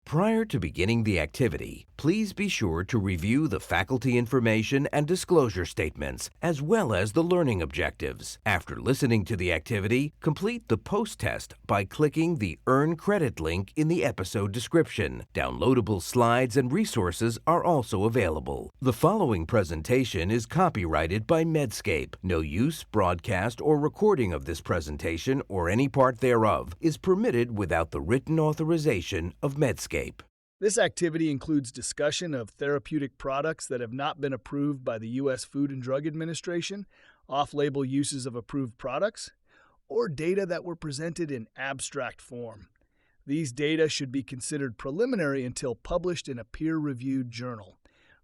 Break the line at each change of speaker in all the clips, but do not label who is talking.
Prior to beginning the activity, please be sure to review the faculty information and disclosure statements, as well as the learning objectives. After listening to the activity, complete the post-test by clicking the Earn Credit link in the episode description. Downloadable slides and resources are also available. The following presentation is copyrighted by Medscape. No use, broadcast, or recording of this presentation or any part thereof is permitted without the written authorization of Medscape.
This activity includes discussion of therapeutic products that have not been approved by the U.S. Food and Drug Administration, off-label uses of approved products, or data that were presented in abstract form. These data should be considered preliminary until published in a peer-reviewed journal.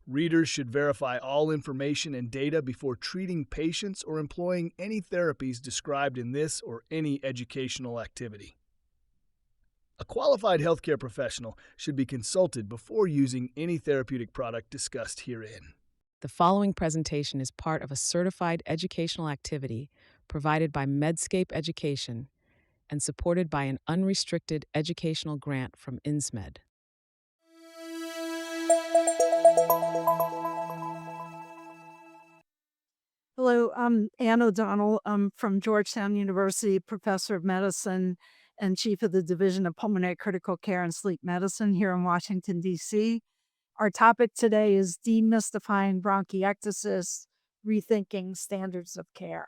Readers should verify all information and data before treating patients or employing any therapies described in this or any educational activity. A qualified healthcare professional should be consulted before using any therapeutic product discussed herein.
The following presentation is part of a certified educational activity provided by Medscape Education and supported by an unrestricted educational grant from INSMED.
Hello, I'm Ann O'Donnell. I'm from Georgetown University, professor of medicine and chief of the Division of Pulmonary Critical Care and Sleep Medicine here in Washington, D.C. Our topic today is Demystifying Bronchiectasis, Rethinking Standards of Care.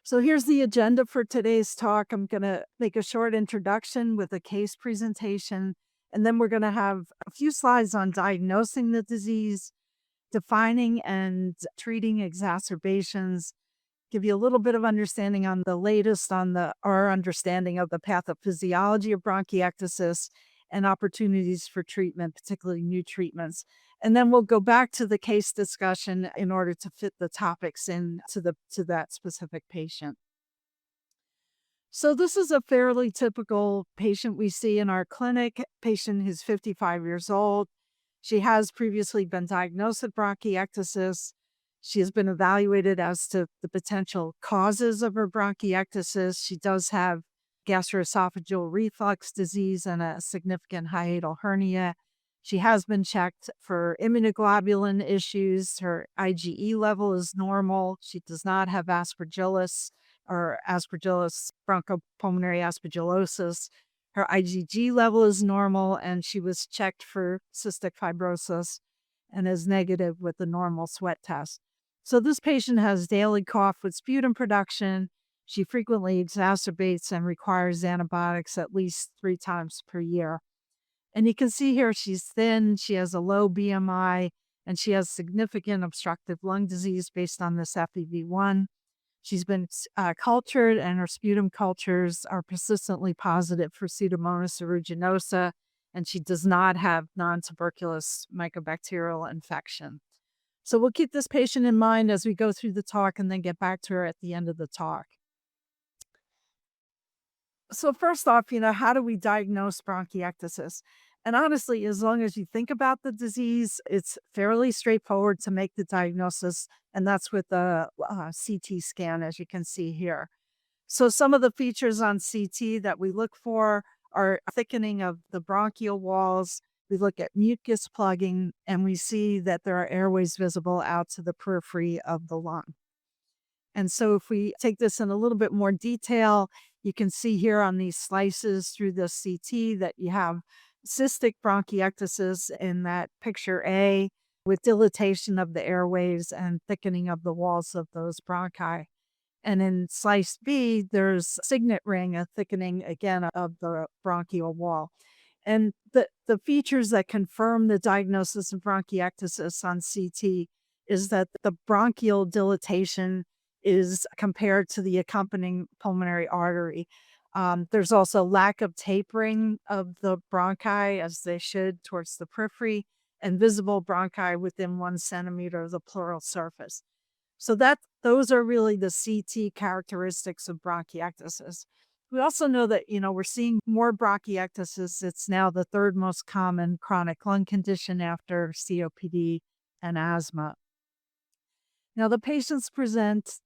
So here's the agenda for today's talk. I'm going to make a short introduction with a case presentation, and then we're going to have a few slides on diagnosing the disease, defining and treating exacerbations, give you a little bit of understanding on the latest on our understanding of the pathophysiology of bronchiectasis and opportunities for treatment, particularly new treatments. And then we'll go back to the case discussion in order to fit the topics into that specific patient. So this is a fairly typical patient we see in our clinic, patient who's 55 years old. She has previously been diagnosed with bronchiectasis. She has been evaluated as to the potential causes of her bronchiectasis. She does have gastroesophageal reflux disease and a significant hiatal hernia. She has been checked for immunoglobulin issues. Her IgE level is normal. She does not have aspergillus or aspergillus bronchopulmonary aspergillosis. Her IgG level is normal, and she was checked for cystic fibrosis and is negative with the normal sweat test. So this patient has daily cough with sputum production. She frequently exacerbates and requires antibiotics at least 3 times per year. And you can see here she's thin, she has a low BMI, and she has significant obstructive lung disease based on this FEV1. She's been cultured, and her sputum cultures are persistently positive for Pseudomonas aeruginosa, and she does not have non-tuberculous mycobacterial infection. So we'll keep this patient in mind as we go through the talk and then get back to her at the end of the talk. So first off, how do we diagnose bronchiectasis? And honestly, as long as you think about the disease, it's fairly straightforward to make the diagnosis, and that's with the CT scan, as you can see here. So some of the features on CT that we look for are thickening of the bronchial walls. We look at mucus plugging, and we see that there are airways visible out to the periphery of the lung. And so if we take this in a little bit more detail, you can see here on these slices through the CT that you have cystic bronchiectasis in that picture A with dilatation of the airways and thickening of the walls of those bronchi. And in slice B, there's signet ring, a thickening again of the bronchial wall. And the features that confirm the diagnosis of bronchiectasis on CT is that the bronchial dilatation is compared to the accompanying pulmonary artery. There's also lack of tapering of the bronchi as they should towards the periphery, and visible bronchi within 1 centimeter of the pleural surface. So those are really the CT characteristics of bronchiectasis. We also know that, we're seeing more bronchiectasis. It's now the 3rd most common chronic lung condition after COPD and asthma. Now, the patients present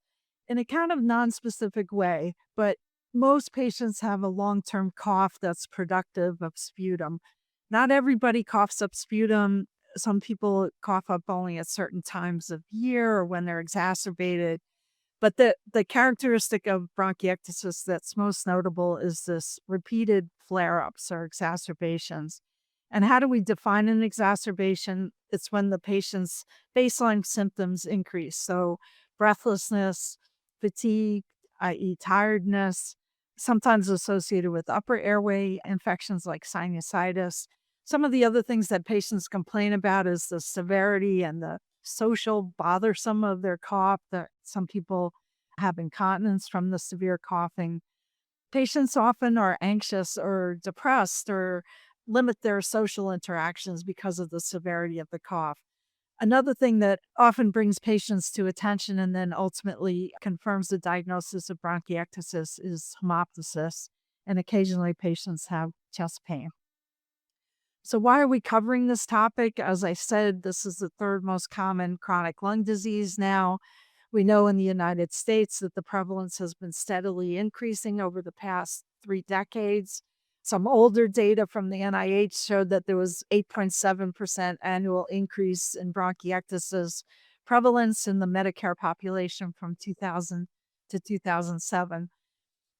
in a kind of nonspecific way, but Most patients have a long-term cough that's productive of sputum. Not everybody coughs up sputum. Some people cough up only at certain times of year or when they're exacerbated. But the characteristic of bronchiectasis that's most notable is this repeated flare-ups or exacerbations. And how do we define an exacerbation? It's when the patient's baseline symptoms increase. So breathlessness, fatigue, i.e., tiredness, sometimes associated with upper airway infections like sinusitis. Some of the other things that patients complain about is the severity and the social bothersome of their cough. That some people have incontinence from the severe coughing. Patients often are anxious or depressed or limit their social interactions because of the severity of the cough. Another thing that often brings patients to attention and then ultimately confirms the diagnosis of bronchiectasis is hemoptysis, and occasionally patients have chest pain. So, why are we covering this topic? As I said, this is the third most common chronic lung disease now. We know in the United States that the prevalence has been steadily increasing over the past 3 decades. Some older data from the NIH showed that there was 8.7% annual increase in bronchiectasis prevalence in the Medicare population from 2000 to 2007.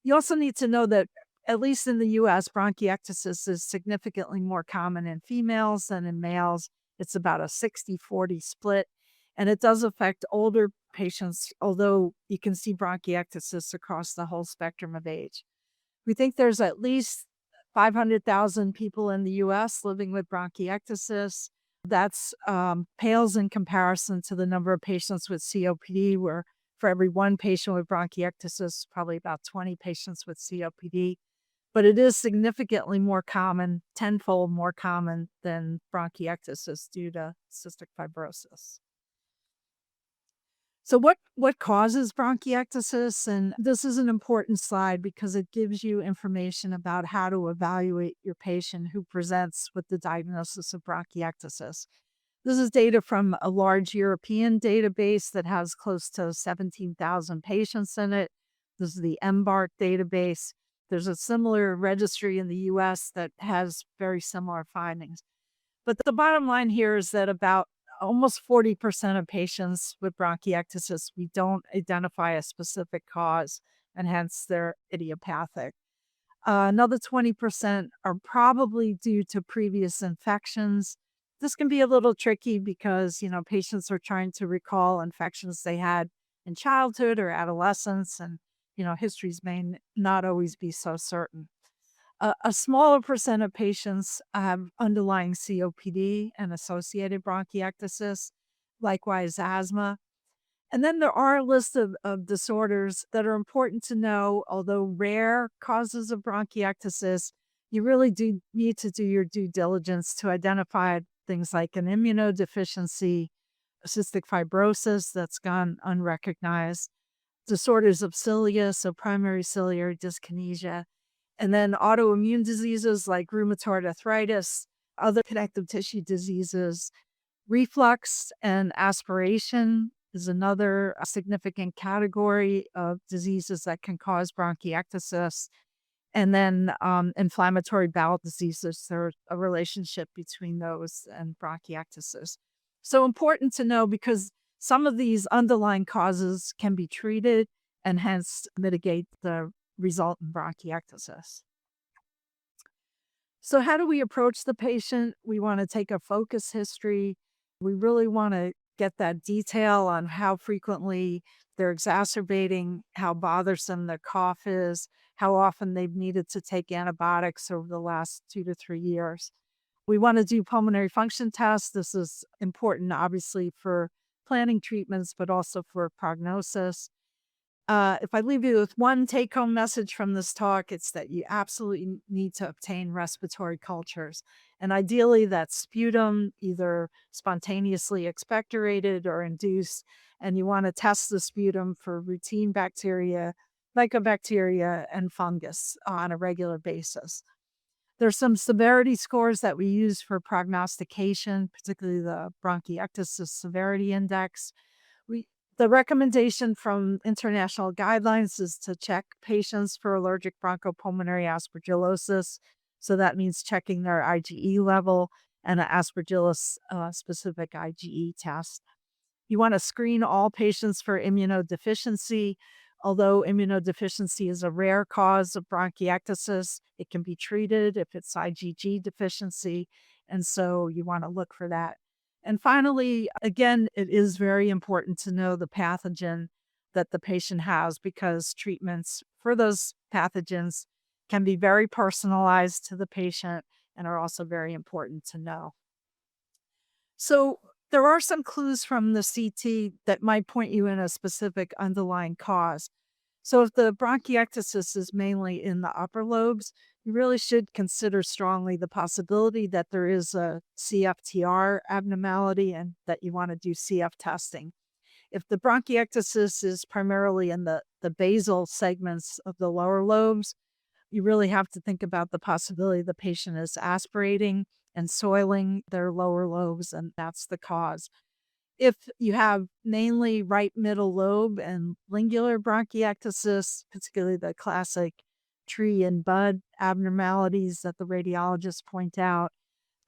You also need to know that, at least in the US, bronchiectasis is significantly more common in females than in males. It's about a 60-40 split, and it does affect older patients, although you can see bronchiectasis across the whole spectrum of age. We think there's at least 500,000 people in the US living with bronchiectasis. That's pales in comparison to the number of patients with COPD, where for every one patient with bronchiectasis, probably about 20 patients with COPD. But it is significantly more common, tenfold more common than bronchiectasis due to cystic fibrosis. So what causes bronchiectasis? And this is an important slide because it gives you information about how to evaluate your patient who presents with the diagnosis of bronchiectasis. This is data from a large European database that has close to 17,000 patients in it. This is the MBARC database. There's a similar registry in the US that has very similar findings. But the bottom line here is that about almost 40% of patients with bronchiectasis, we don't identify a specific cause, and hence they're idiopathic. Another 20% are probably due to previous infections. This can be a little tricky because, patients are trying to recall infections they had in childhood or adolescence, and, histories may not always be so certain. A smaller percent of patients have underlying COPD and associated bronchiectasis, likewise asthma. And then there are a list of disorders that are important to know. Although rare causes of bronchiectasis, you really do need to do your due diligence to identify things like an immunodeficiency, cystic fibrosis that's gone unrecognized, disorders of cilia, so primary ciliary dyskinesia, and then autoimmune diseases like rheumatoid arthritis, other connective tissue diseases. Reflux and aspiration is another significant category of diseases that can cause bronchiectasis. And then inflammatory bowel diseases, there's a relationship between those and bronchiectasis. So important to know because some of these underlying causes can be treated and hence mitigate the resultant bronchiectasis. So, how do we approach the patient? We want to take a focus history. We really want to get that detail on how frequently they're exacerbating, how bothersome their cough is, how often they've needed to take antibiotics over the last 2 to 3 years. We want to do pulmonary function tests. This is important, obviously, for planning treatments, but also for prognosis. If I leave you with one take home message from this talk, it's that you absolutely need to obtain respiratory cultures. And ideally, that's sputum, either spontaneously expectorated or induced. And you want to test the sputum for routine bacteria, mycobacteria, and fungus on a regular basis. There's some severity scores that we use for prognostication, particularly the bronchiectasis severity index. The recommendation from international guidelines is to check patients for allergic bronchopulmonary aspergillosis. So that means checking their IgE level and an aspergillus specific IgE test. You want to screen all patients for immunodeficiency. Although immunodeficiency is a rare cause of bronchiectasis, it can be treated if it's IgG deficiency. And so you want to look for that. And finally, again, it is very important to know the pathogen that the patient has because treatments for those pathogens can be very personalized to the patient and are also very important to know. So there are some clues from the CT that might point you in a specific underlying cause. So if the bronchiectasis is mainly in the upper lobes, you really should consider strongly the possibility that there is a CFTR abnormality and that you want to do CF testing. If the bronchiectasis is primarily in the basal segments of the lower lobes, you really have to think about the possibility the patient is aspirating and soiling their lower lobes, and that's the cause. If you have mainly right middle lobe and lingular bronchiectasis, particularly the classic tree and bud abnormalities that the radiologists point out,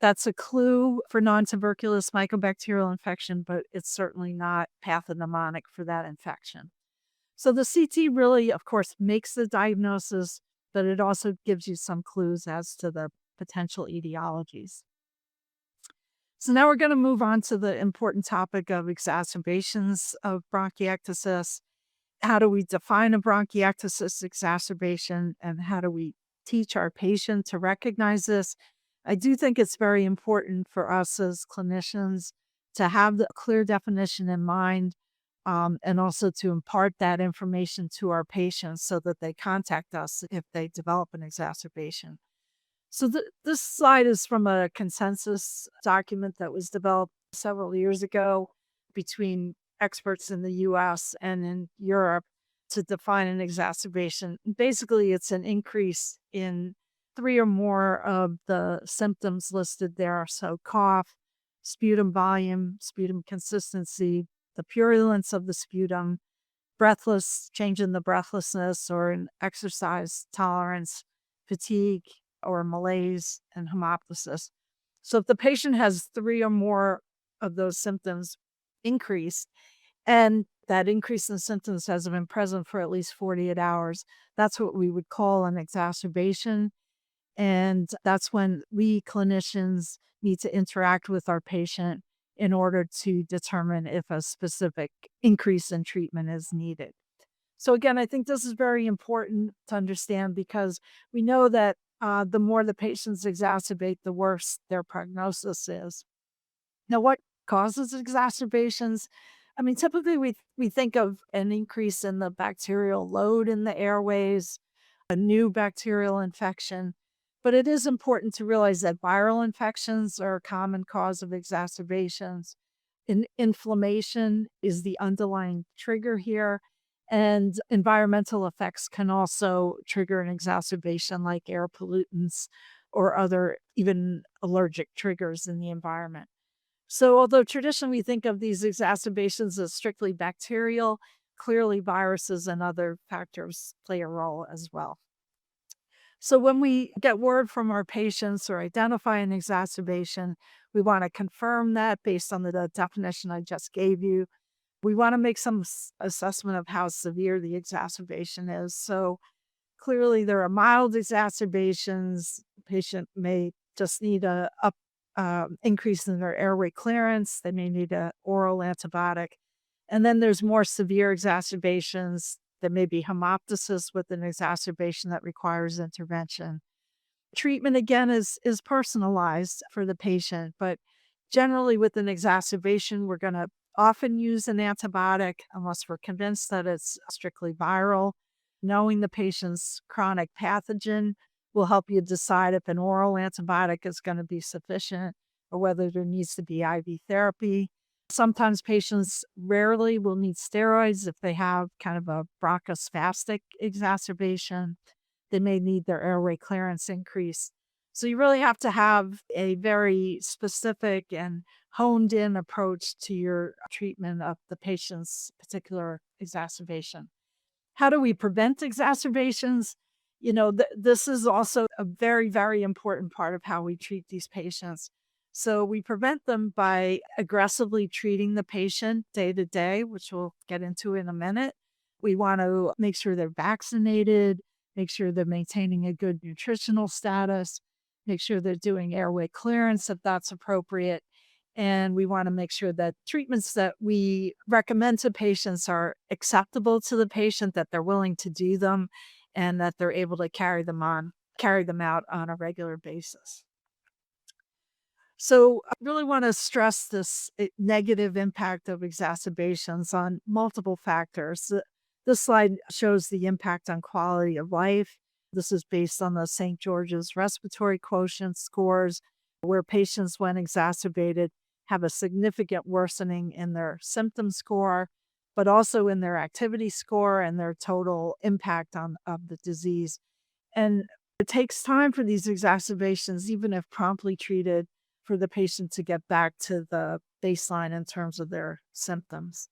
that's a clue for non-tuberculous mycobacterial infection, but it's certainly not pathognomonic for that infection. So the CT really, of course, makes the diagnosis, but it also gives you some clues as to the potential etiologies. So now we're going to move on to the important topic of exacerbations of bronchiectasis. How do we define a bronchiectasis exacerbation and how do we teach our patient to recognize this? I do think it's very important for us as clinicians to have the clear definition in mind and also to impart that information to our patients so that they contact us if they develop an exacerbation. So this slide is from a consensus document that was developed several years ago between experts in the US and in Europe to define an exacerbation. Basically, it's an increase in 3 or more of the symptoms listed there. So cough, sputum volume, sputum consistency, the purulence of the sputum, change in the breathlessness or an exercise tolerance, fatigue, or malaise and hemoptysis. So if the patient has 3 or more of those symptoms increase, and that increase in symptoms has been present for at least 48 hours, that's what we would call an exacerbation. And that's when we clinicians need to interact with our patient in order to determine if a specific increase in treatment is needed. So again, I think this is very important to understand because we know that the more the patients exacerbate, the worse their prognosis is. Now, what causes exacerbations? I mean, typically we think of an increase in the bacterial load in the airways, a new bacterial infection, but it is important to realize that viral infections are a common cause of exacerbations. Inflammation is the underlying trigger here. And environmental effects can also trigger an exacerbation like air pollutants or other even allergic triggers in the environment. So although traditionally we think of these exacerbations as strictly bacterial, clearly viruses and other factors play a role as well. So when we get word from our patients or identify an exacerbation, we want to confirm that based on the definition I just gave you. We want to make some assessment of how severe the exacerbation is. So clearly there are mild exacerbations. The patient may just need a increase in their airway clearance. They may need an oral antibiotic. And then there's more severe exacerbations. There may be hemoptysis with an exacerbation that requires intervention. Treatment, again, is personalized for the patient, but generally with an exacerbation, we're going to often use an antibiotic unless we're convinced that it's strictly viral. Knowing the patient's chronic pathogen will help you decide if an oral antibiotic is going to be sufficient or whether there needs to be IV therapy. Sometimes patients rarely will need steroids if they have kind of a bronchospastic exacerbation. They may need their airway clearance increase. So you really have to have a very specific and honed in approach to your treatment of the patient's particular exacerbation. How do we prevent exacerbations? This is also a very, very important part of how we treat these patients. So we prevent them by aggressively treating the patient day to day, which we'll get into in a minute. We want to make sure they're vaccinated, make sure they're maintaining a good nutritional status, make sure they're doing airway clearance if that's appropriate. And we want to make sure that treatments that we recommend to patients are acceptable to the patient, that they're willing to do them, and that they're able to carry them out on a regular basis. So I really want to stress this negative impact of exacerbations on multiple factors. This slide shows the impact on quality of life. This is based on the St. George's Respiratory Quotient scores, where patients, when exacerbated, have a significant worsening in their symptom score, but also in their activity score and their total impact of the disease. And it takes time for these exacerbations, even if promptly treated, for the patient to get back to the baseline in terms of their symptoms.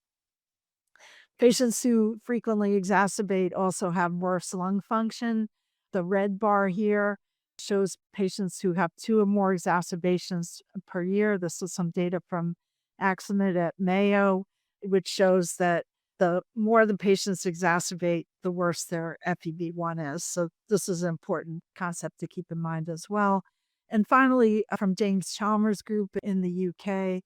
Patients who frequently exacerbate also have worse lung function. The red bar here shows patients who have 2 or more exacerbations per year. This is some data from Axamed at Mayo, which shows that the more the patients exacerbate, the worse their FEV1 is. So this is an important concept to keep in mind as well. And finally, from James Chalmers' group in the UK,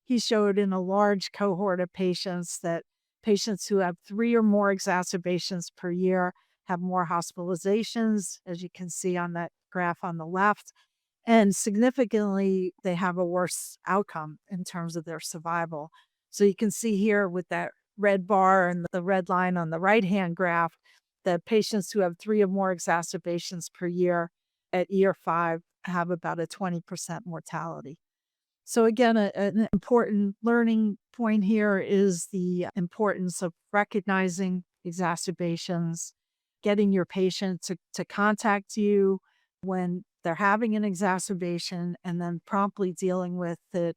he showed in a large cohort of patients that patients who have 3 or more exacerbations per year have more hospitalizations, as you can see on that graph on the left. And significantly, they have a worse outcome in terms of their survival. So you can see here with that red bar and the red line on the right-hand graph that patients who have 3 or more exacerbations per year at year 5 have about a 20% mortality. So again, an important learning point here is the importance of recognizing exacerbations, getting your patient to contact you when they're having an exacerbation, and then promptly dealing with it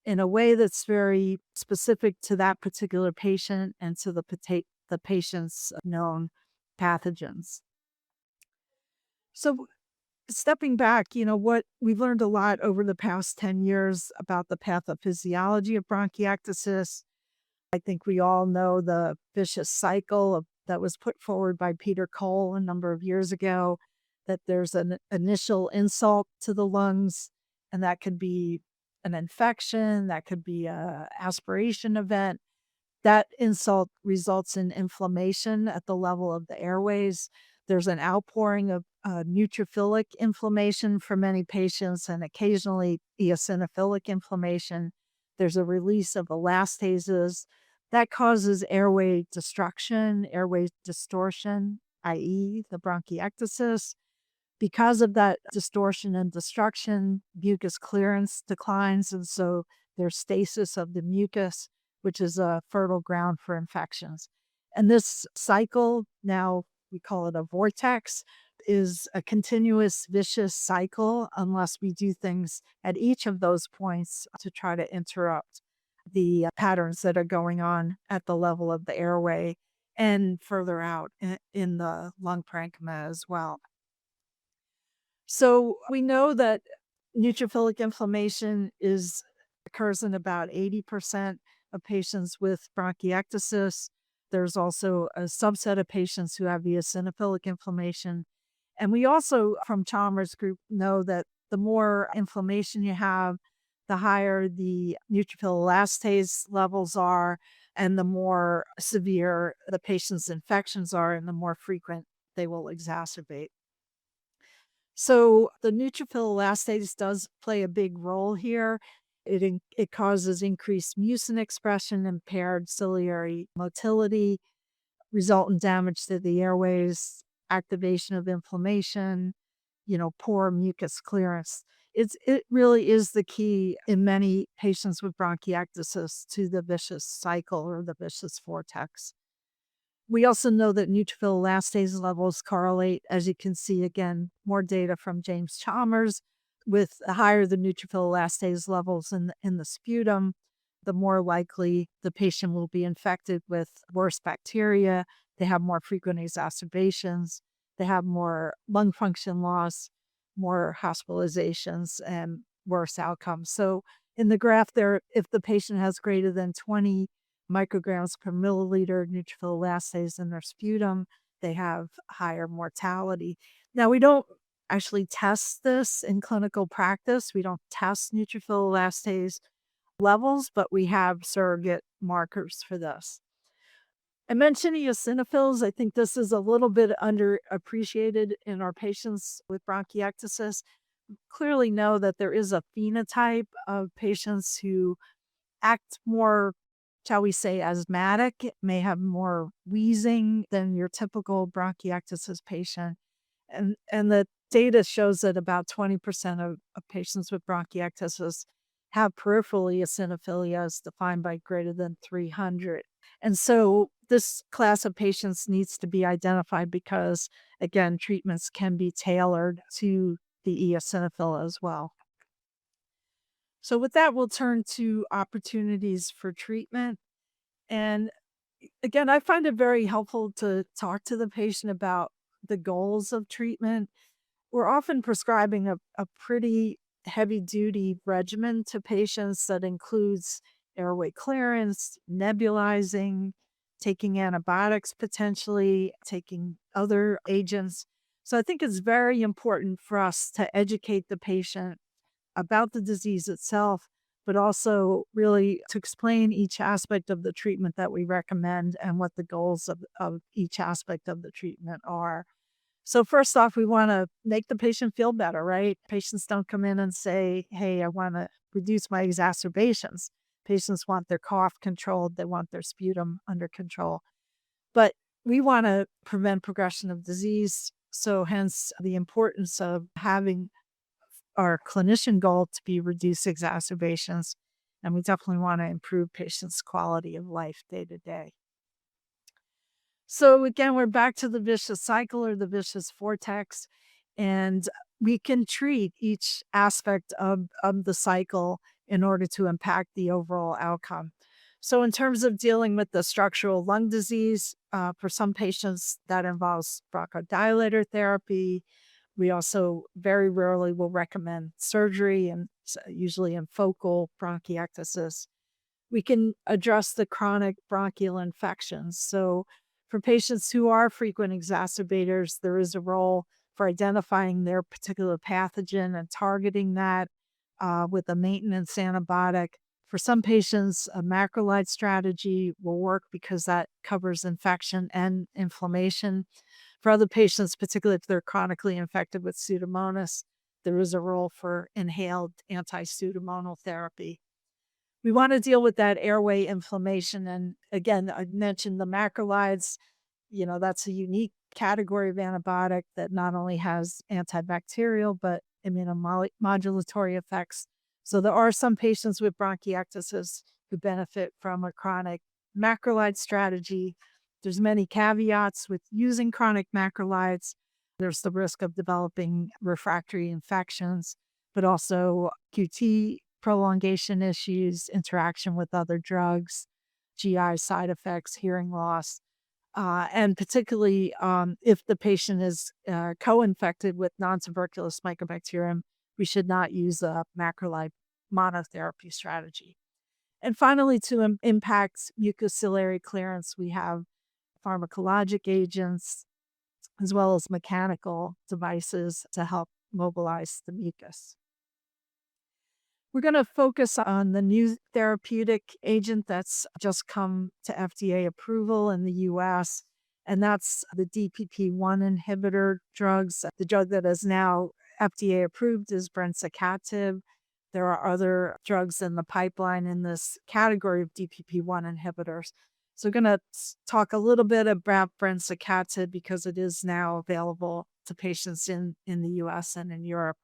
in a way that's very specific to that particular patient and to the patient's known pathogens. So stepping back, what we've learned a lot over the past 10 years about the pathophysiology of bronchiectasis. I think we all know the vicious cycle that was put forward by Peter Cole a number of years ago, that there's an initial insult to the lungs, and that could be an infection, that could be a aspiration event. That insult results in inflammation at the level of the airways. There's an outpouring of neutrophilic inflammation for many patients and occasionally eosinophilic inflammation. There's a release of elastases that causes airway destruction, airway distortion, i.e., the bronchiectasis. Because of that distortion and destruction, mucus clearance declines, and so there's stasis of the mucus, which is a fertile ground for infections. And this cycle, now we call it a vortex, is a continuous vicious cycle unless we do things at each of those points to try to interrupt the patterns that are going on at the level of the airway and further out in the lung parenchyma as well. So we know that neutrophilic inflammation occurs in about 80% of patients with bronchiectasis. There's also a subset of patients who have eosinophilic inflammation. And we also, from Chalmers' group, know that the more inflammation you have, the higher the neutrophil elastase levels are, and the more severe the patient's infections are, and the more frequent they will exacerbate. So the neutrophil elastase does play a big role here. It causes increased mucin expression, impaired ciliary motility, resultant damage to the airways, activation of inflammation, poor mucus clearance. It really is the key in many patients with bronchiectasis to the vicious cycle or the vicious vortex. We also know that neutrophil elastase levels correlate, as you can see again, more data from James Chalmers, with higher the neutrophil elastase levels in the sputum, the more likely the patient will be infected with worse bacteria. They have more frequent exacerbations. They have more lung function loss, more hospitalizations, and worse outcomes. So in the graph there, if the patient has greater than 20 micrograms per milliliter neutrophil elastase in their sputum, they have higher mortality. Now, we don't actually test this in clinical practice. We don't test neutrophil elastase levels, but we have surrogate markers for this. I mentioned eosinophils. I think this is a little bit underappreciated in our patients with bronchiectasis. Clearly know that there is a phenotype of patients who act more, shall we say, asthmatic, may have more wheezing than your typical bronchiectasis patient. And the data shows that about 20% of patients with bronchiectasis have peripheral eosinophilia as defined by greater than 300. And so this class of patients needs to be identified because, again, treatments can be tailored to the eosinophil as well. So with that, we'll turn to opportunities for treatment. And again, I find it very helpful to talk to the patient about the goals of treatment. We're often prescribing a pretty heavy duty regimen to patients that includes airway clearance, nebulizing, taking antibiotics potentially, taking other agents. So I think it's very important for us to educate the patient about the disease itself, but also really to explain each aspect of the treatment that we recommend and what the goals of each aspect of the treatment are. So first off, we want to make the patient feel better, right? Patients don't come in and say, hey, I want to reduce my exacerbations. Patients want their cough controlled. They want their sputum under control. But we want to prevent progression of disease. So hence the importance of having our clinician goal to be reduce exacerbations. And we definitely want to improve patients' quality of life day to day. So again, we're back to the vicious cycle or the vicious vortex, and we can treat each aspect of the cycle in order to impact the overall outcome. So in terms of dealing with the structural lung disease, for some patients that involves bronchodilator therapy. We also very rarely will recommend surgery, and usually in focal bronchiectasis. We can address the chronic bronchial infections. So for patients who are frequent exacerbators, there is a role for identifying their particular pathogen and targeting that with a maintenance antibiotic. For some patients, a macrolide strategy will work because that covers infection and inflammation. For other patients, particularly if they're chronically infected with Pseudomonas, there is a role for inhaled anti-Pseudomonal therapy. We want to deal with that airway inflammation. And again, I mentioned the macrolides. That's a unique category of antibiotic that not only has antibacterial, but immunomodulatory effects. So there are some patients with bronchiectasis who benefit from a chronic macrolide strategy. There's many caveats with using chronic macrolides. There's the risk of developing refractory infections, but also QT prolongation issues, interaction with other drugs, GI side effects, hearing loss. And particularly if the patient is co-infected with non-tuberculous mycobacterium, we should not use a macrolide monotherapy strategy. And finally, to impact mucociliary clearance, we have pharmacologic agents as well as mechanical devices to help mobilize the mucus. We're going to focus on the new therapeutic agent that's just come to FDA approval in the US, and that's the DPP1 inhibitor drugs. The drug that is now FDA approved is brensocatib. There are other drugs in the pipeline in this category of DPP1 inhibitors. So we're going to talk a little bit about brensocatib because it is now available to patients in the US and in Europe.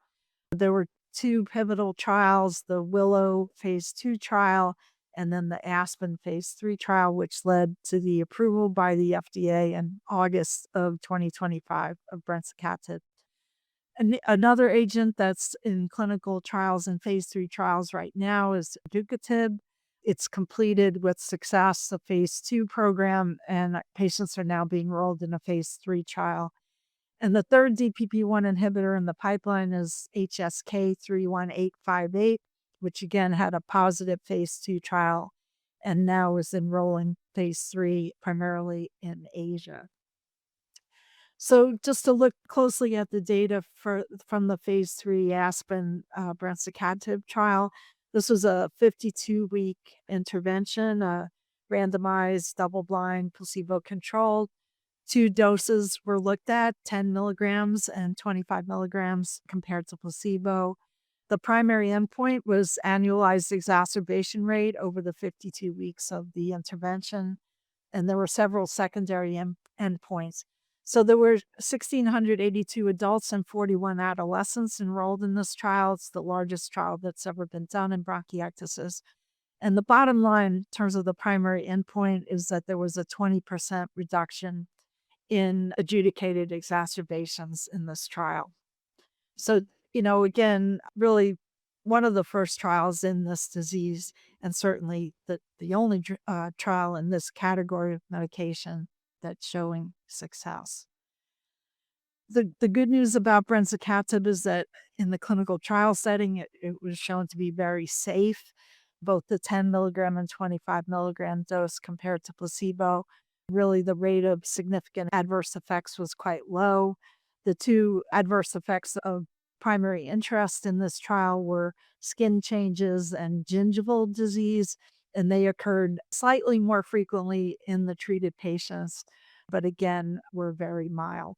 There were two pivotal trials, the Willow phase 2 trial and then the Aspen phase 3 trial, which led to the approval by the FDA in August of 2025 of brensocatib. Another agent that's in clinical trials and phase 3 trials right now is Ducatib. It's completed with success the phase 2 program, and patients are now being enrolled in a phase 3 trial. And the third DPP1 inhibitor in the pipeline is HSK 31858, which again had a positive phase 2 trial and now is enrolling phase 3 primarily in Asia. So just to look closely at the data from the phase 3 Aspen brensocatib trial, this was a 52-week intervention, randomized, double-blind, placebo-controlled. 2 doses were looked at, 10 milligrams and 25 milligrams compared to placebo. The primary endpoint was annualized exacerbation rate over the 52 weeks of the intervention, and there were several secondary endpoints. So there were 1,682 adults and 41 adolescents enrolled in this trial. It's the largest trial that's ever been done in bronchiectasis. And the bottom line in terms of the primary endpoint is that there was a 20% reduction in adjudicated exacerbations in this trial. So, again, really one of the first trials in this disease, and certainly the only trial in this category of medication that's showing success. The good news about brensocatib is that in the clinical trial setting, it was shown to be very safe, both the 10 milligram and 25 milligram dose compared to placebo. Really, the rate of significant adverse effects was quite low. The 2 adverse effects of primary interest in this trial were skin changes and gingival disease, and they occurred slightly more frequently in the treated patients, but again, were very mild.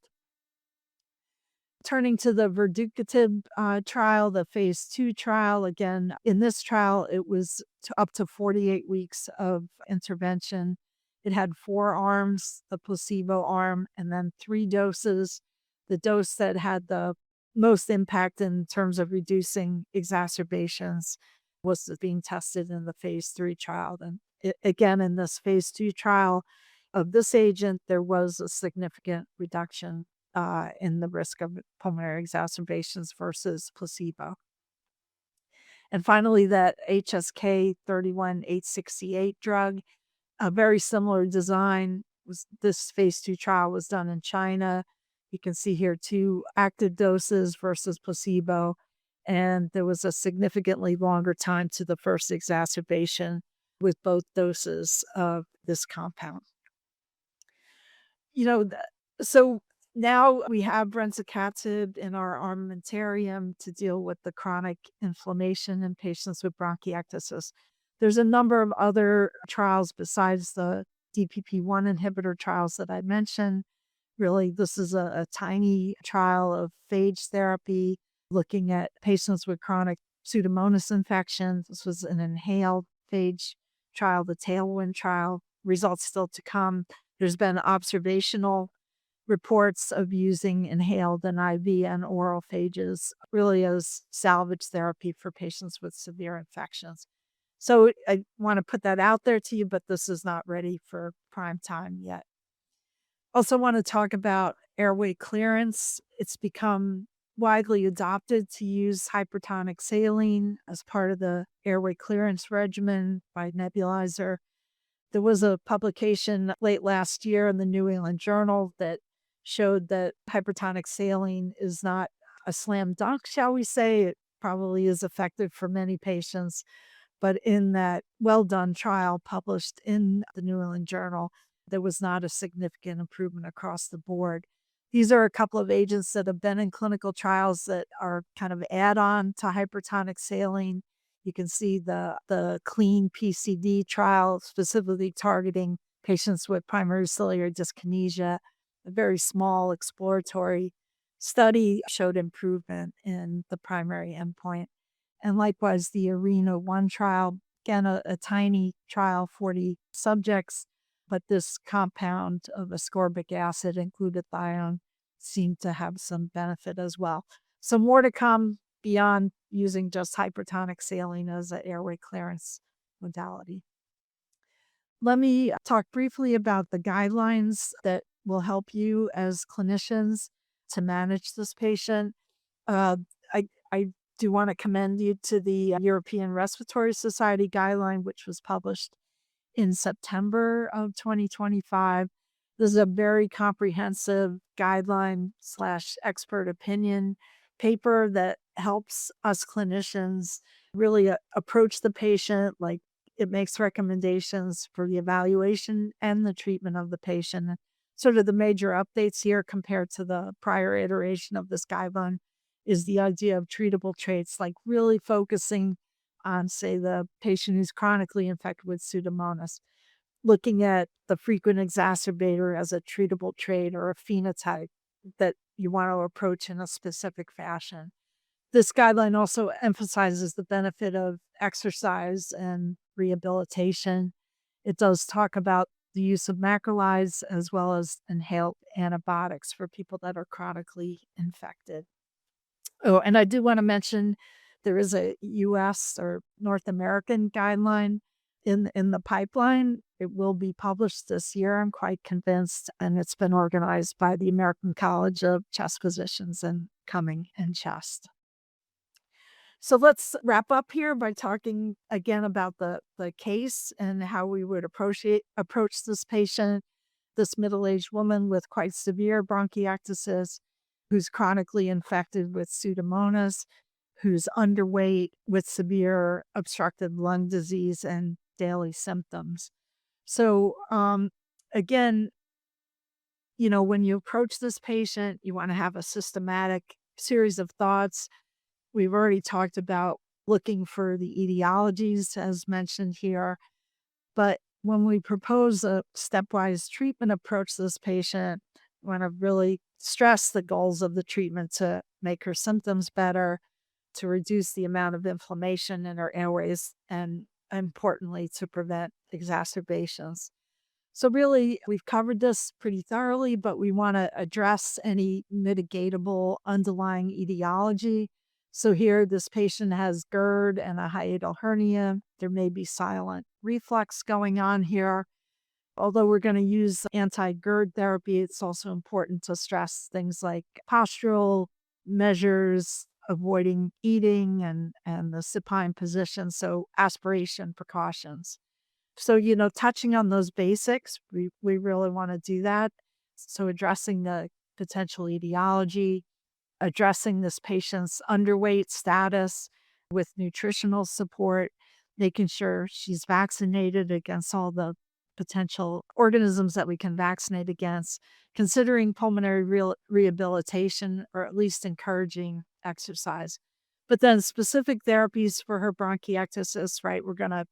Turning to the Verducative trial, the phase 2 trial, again, in this trial, it was up to 48 weeks of intervention. It had 4 arms, the placebo arm, and then 3 doses. The dose that had the most impact in terms of reducing exacerbations was being tested in the phase 3 trial. And again, in this phase 2 trial of this agent, there was a significant reduction in the risk of pulmonary exacerbations versus placebo. And finally, that HSK 31868 drug, a very similar design. This phase 2 trial was done in China. You can see here 2 active doses versus placebo, and there was a significantly longer time to the first exacerbation with both doses of this compound. So now we have brensocatib in our armamentarium to deal with the chronic inflammation in patients with bronchiectasis. There's a number of other trials besides the DPP1 inhibitor trials that I mentioned. Really, this is a tiny trial of phage therapy looking at patients with chronic Pseudomonas infection. This was an inhaled phage trial, the Tailwind trial. Results still to come. There's been observational reports of using inhaled and IV and oral phages really as salvage therapy for patients with severe infections. So I want to put that out there to you, but this is not ready for prime time yet. Also want to talk about airway clearance. It's become widely adopted to use hypertonic saline as part of the airway clearance regimen by nebulizer. There was a publication late last year in the New England Journal that showed that hypertonic saline is not a slam dunk, shall we say. It probably is effective for many patients. But in that well-done trial published in the New England Journal, there was not a significant improvement across the board. These are a couple of agents that have been in clinical trials that are kind of add-on to hypertonic saline. You can see the clean PCD trial specifically targeting patients with primary ciliary dyskinesia. A very small exploratory study showed improvement in the primary endpoint. And likewise, the ARENA 1 trial, again, a tiny trial, 40 subjects, but this compound of ascorbic acid and glutathione seemed to have some benefit as well. So more to come beyond using just hypertonic saline as an airway clearance modality. Let me talk briefly about the guidelines that will help you as clinicians to manage this patient. Uh, I do want to commend you to the European Respiratory Society guideline, which was published in September of 2025. This is a very comprehensive guideline slash expert opinion paper that helps us clinicians really approach the patient. Like, it makes recommendations for the evaluation and the treatment of the patient. Sort of the major updates here compared to the prior iteration of this guideline is the idea of treatable traits, like really focusing on, say, the patient who's chronically infected with Pseudomonas, looking at the frequent exacerbator as a treatable trait or a phenotype that you want to approach in a specific fashion. This guideline also emphasizes the benefit of exercise and rehabilitation. It does talk about the use of macrolides as well as inhaled antibiotics for people that are chronically infected. Oh, and I do want to mention there is a US or North American guideline in the pipeline. It will be published this year, I'm quite convinced, and it's been organized by the American College of Chest Physicians and Cumming and Chest. So let's wrap up here by talking again about the case and how we would approach this patient, this middle-aged woman with quite severe bronchiectasis, who's chronically infected with Pseudomonas, who's underweight with severe obstructive lung disease and daily symptoms. So again, when you approach this patient, you want to have a systematic series of thoughts. We've already talked about looking for the etiologies, as mentioned here. But when we propose a stepwise treatment approach to this patient, we want to really stress the goals of the treatment to make her symptoms better, to reduce the amount of inflammation in her airways, and importantly, to prevent exacerbations. So really, we've covered this pretty thoroughly, but we want to address any mitigatable underlying etiology. So here, this patient has GERD and a hiatal hernia. There may be silent reflux going on here. Although we're going to use anti-GERD therapy, it's also important to stress things like postural measures, avoiding eating and the supine position, so aspiration precautions. So, touching on those basics, we really want to do that. So addressing the potential etiology, addressing this patient's underweight status with nutritional support, making sure she's vaccinated against all the potential organisms that we can vaccinate against, considering pulmonary rehabilitation, or at least encouraging exercise. But then specific therapies for her bronchiectasis, right? We're going to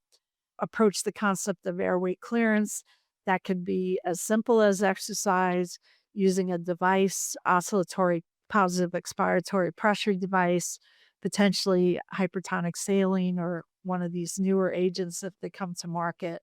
approach the concept of airway clearance. That could be as simple as exercise, using a device, oscillatory positive expiratory pressure device, potentially hypertonic saline or one of these newer agents if they come to market.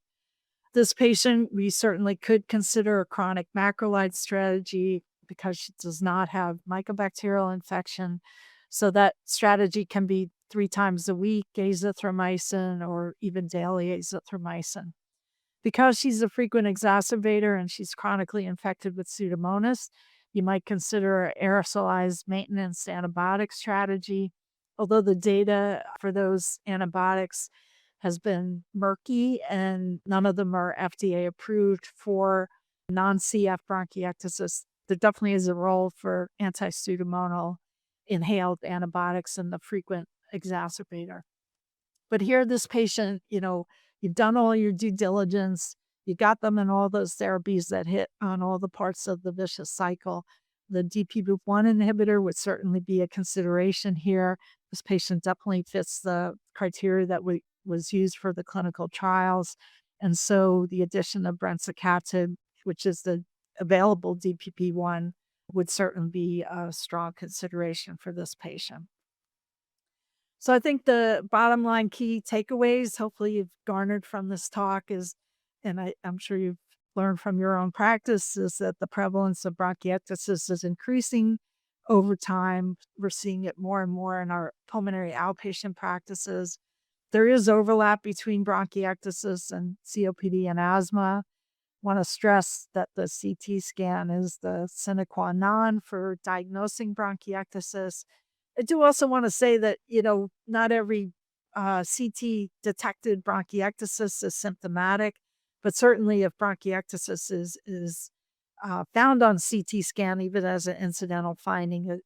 This patient, we certainly could consider a chronic macrolide strategy because she does not have mycobacterial infection. So that strategy can be 3 times a week, azithromycin, or even daily azithromycin. Because she's a frequent exacerbator and she's chronically infected with Pseudomonas, you might consider an aerosolized maintenance antibiotic strategy. Although the data for those antibiotics has been murky and none of them are FDA approved for non-CF bronchiectasis, there definitely is a role for anti-pseudomonal inhaled antibiotics in the frequent exacerbator. But here, this patient, you've done all your due diligence. You got them in all those therapies that hit on all the parts of the vicious cycle. The DPP1 inhibitor would certainly be a consideration here. This patient definitely fits the criteria that was used for the clinical trials. And so the addition of brensocatib, which is the available DPP1, would certainly be a strong consideration for this patient. So I think the bottom line key takeaways, hopefully you've garnered from this talk is, and I'm sure you've learned from your own practice, is that the prevalence of bronchiectasis is increasing over time. We're seeing it more and more in our pulmonary outpatient practices. there is overlap between bronchiectasis and COPD and asthma. Want to stress that the CT scan is the sine qua non for diagnosing bronchiectasis. I do also want to say that, not every CT detected bronchiectasis is symptomatic, but certainly if bronchiectasis is found on CT scan, even as an incidental finding,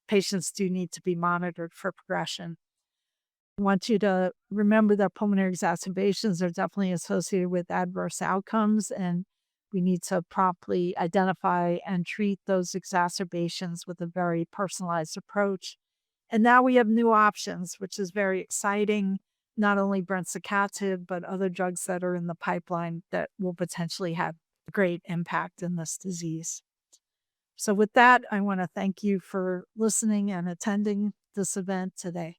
patients do need to be monitored for progression. I want you to remember that pulmonary exacerbations are definitely associated with adverse outcomes, and we need to promptly identify and treat those exacerbations with a very personalized approach. And now we have new options, which is very exciting. Not only brensocatib, but other drugs that are in the pipeline that will potentially have great impact in this disease. So with that, I want to thank you for listening and attending this event today.